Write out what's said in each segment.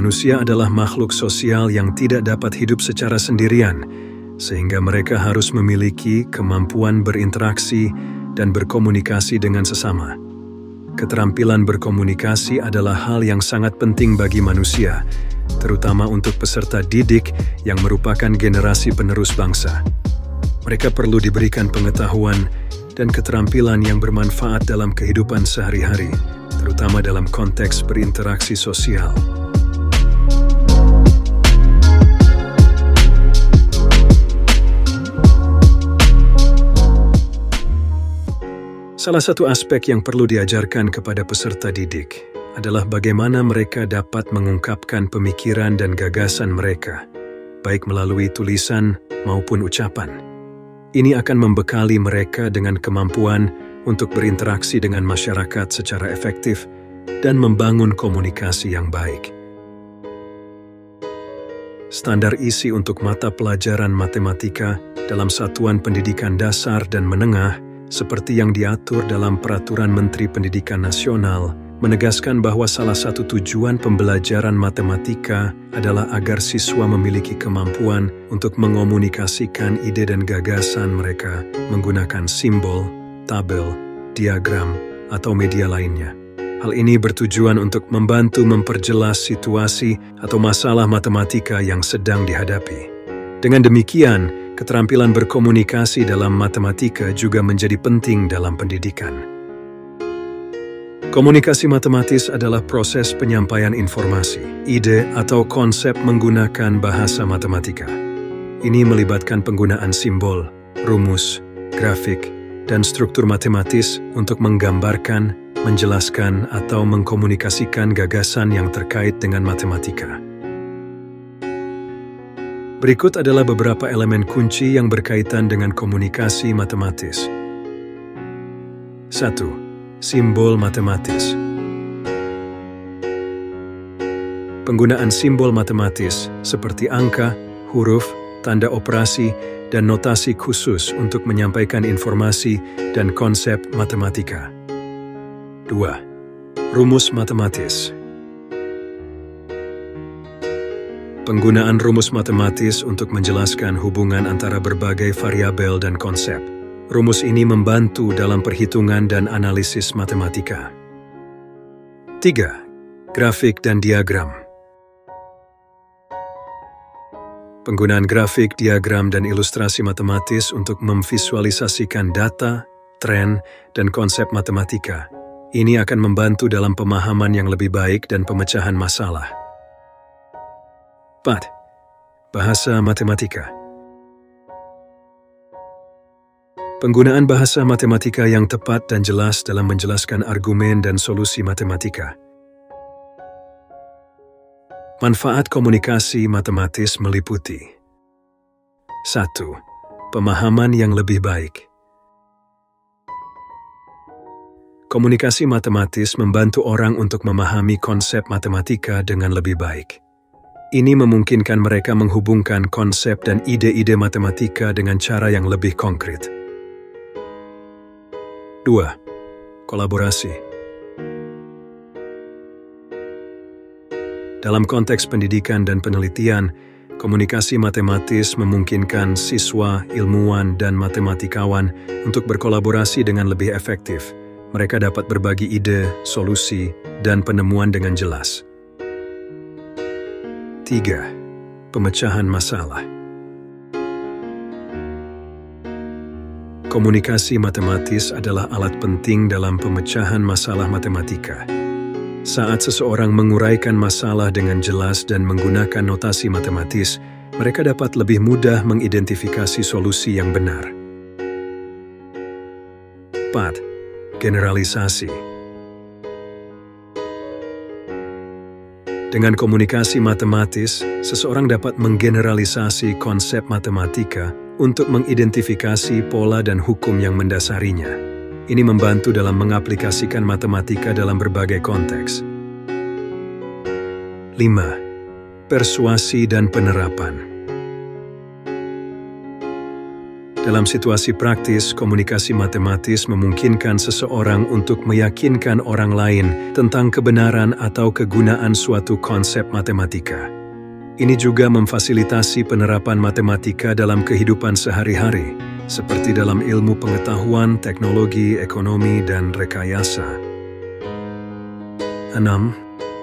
Manusia adalah makhluk sosial yang tidak dapat hidup secara sendirian, sehingga mereka harus memiliki kemampuan berinteraksi dan berkomunikasi dengan sesama. Keterampilan berkomunikasi adalah hal yang sangat penting bagi manusia, terutama untuk peserta didik yang merupakan generasi penerus bangsa. Mereka perlu diberikan pengetahuan dan keterampilan yang bermanfaat dalam kehidupan sehari-hari, terutama dalam konteks berinteraksi sosial. Salah satu aspek yang perlu diajarkan kepada peserta didik adalah bagaimana mereka dapat mengungkapkan pemikiran dan gagasan mereka, baik melalui tulisan maupun ucapan. Ini akan membekali mereka dengan kemampuan untuk berinteraksi dengan masyarakat secara efektif dan membangun komunikasi yang baik. Standar isi untuk mata pelajaran matematika dalam satuan pendidikan dasar dan menengah seperti yang diatur dalam Peraturan Menteri Pendidikan Nasional, menegaskan bahwa salah satu tujuan pembelajaran matematika adalah agar siswa memiliki kemampuan untuk mengomunikasikan ide dan gagasan mereka menggunakan simbol, tabel, diagram, atau media lainnya. Hal ini bertujuan untuk membantu memperjelas situasi atau masalah matematika yang sedang dihadapi. Dengan demikian, keterampilan berkomunikasi dalam matematika juga menjadi penting dalam pendidikan. Komunikasi matematis adalah proses penyampaian informasi, ide, atau konsep menggunakan bahasa matematika. Ini melibatkan penggunaan simbol, rumus, grafik, dan struktur matematis untuk menggambarkan, menjelaskan, atau mengkomunikasikan gagasan yang terkait dengan matematika. Berikut adalah beberapa elemen kunci yang berkaitan dengan komunikasi matematis. 1. Simbol matematis. Penggunaan simbol matematis seperti angka, huruf, tanda operasi, dan notasi khusus untuk menyampaikan informasi dan konsep matematika. 2. Rumus matematis. Penggunaan rumus matematis untuk menjelaskan hubungan antara berbagai variabel dan konsep. Rumus ini membantu dalam perhitungan dan analisis matematika. 3. Grafik dan diagram. Penggunaan grafik, diagram, dan ilustrasi matematis untuk memvisualisasikan data, tren, dan konsep matematika. Ini akan membantu dalam pemahaman yang lebih baik dan pemecahan masalah. 4. Bahasa matematika. Penggunaan bahasa matematika yang tepat dan jelas dalam menjelaskan argumen dan solusi matematika. Manfaat komunikasi matematis meliputi 1. Pemahaman yang lebih baik. Komunikasi matematis membantu orang untuk memahami konsep matematika dengan lebih baik. Ini memungkinkan mereka menghubungkan konsep dan ide-ide matematika dengan cara yang lebih konkret. 2. Kolaborasi. Dalam konteks pendidikan dan penelitian, komunikasi matematis memungkinkan siswa, ilmuwan, dan matematikawan untuk berkolaborasi dengan lebih efektif. Mereka dapat berbagi ide, solusi, dan penemuan dengan jelas. 3. Pemecahan masalah. Komunikasi matematis adalah alat penting dalam pemecahan masalah matematika. Saat seseorang menguraikan masalah dengan jelas dan menggunakan notasi matematis, mereka dapat lebih mudah mengidentifikasi solusi yang benar. 4. Generalisasi. Dengan komunikasi matematis, seseorang dapat menggeneralisasi konsep matematika untuk mengidentifikasi pola dan hukum yang mendasarinya. Ini membantu dalam mengaplikasikan matematika dalam berbagai konteks. 5. Persuasi dan penerapan. Dalam situasi praktis, komunikasi matematis memungkinkan seseorang untuk meyakinkan orang lain tentang kebenaran atau kegunaan suatu konsep matematika. Ini juga memfasilitasi penerapan matematika dalam kehidupan sehari-hari, seperti dalam ilmu pengetahuan, teknologi, ekonomi, dan rekayasa. 6.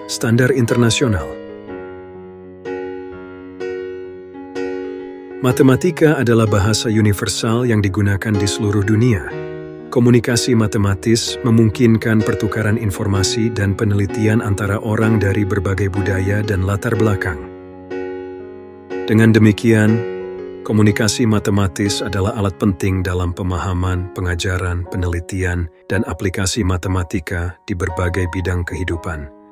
Standar internasional. Matematika adalah bahasa universal yang digunakan di seluruh dunia. Komunikasi matematis memungkinkan pertukaran informasi dan penelitian antara orang dari berbagai budaya dan latar belakang. Dengan demikian, komunikasi matematis adalah alat penting dalam pemahaman, pengajaran, penelitian, dan aplikasi matematika di berbagai bidang kehidupan.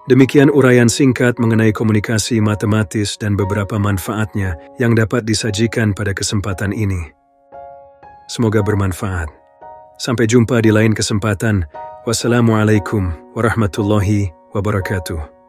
Demikian uraian singkat mengenai komunikasi matematis dan beberapa manfaatnya yang dapat disajikan pada kesempatan ini. Semoga bermanfaat. Sampai jumpa di lain kesempatan. Wassalamualaikum warahmatullahi wabarakatuh.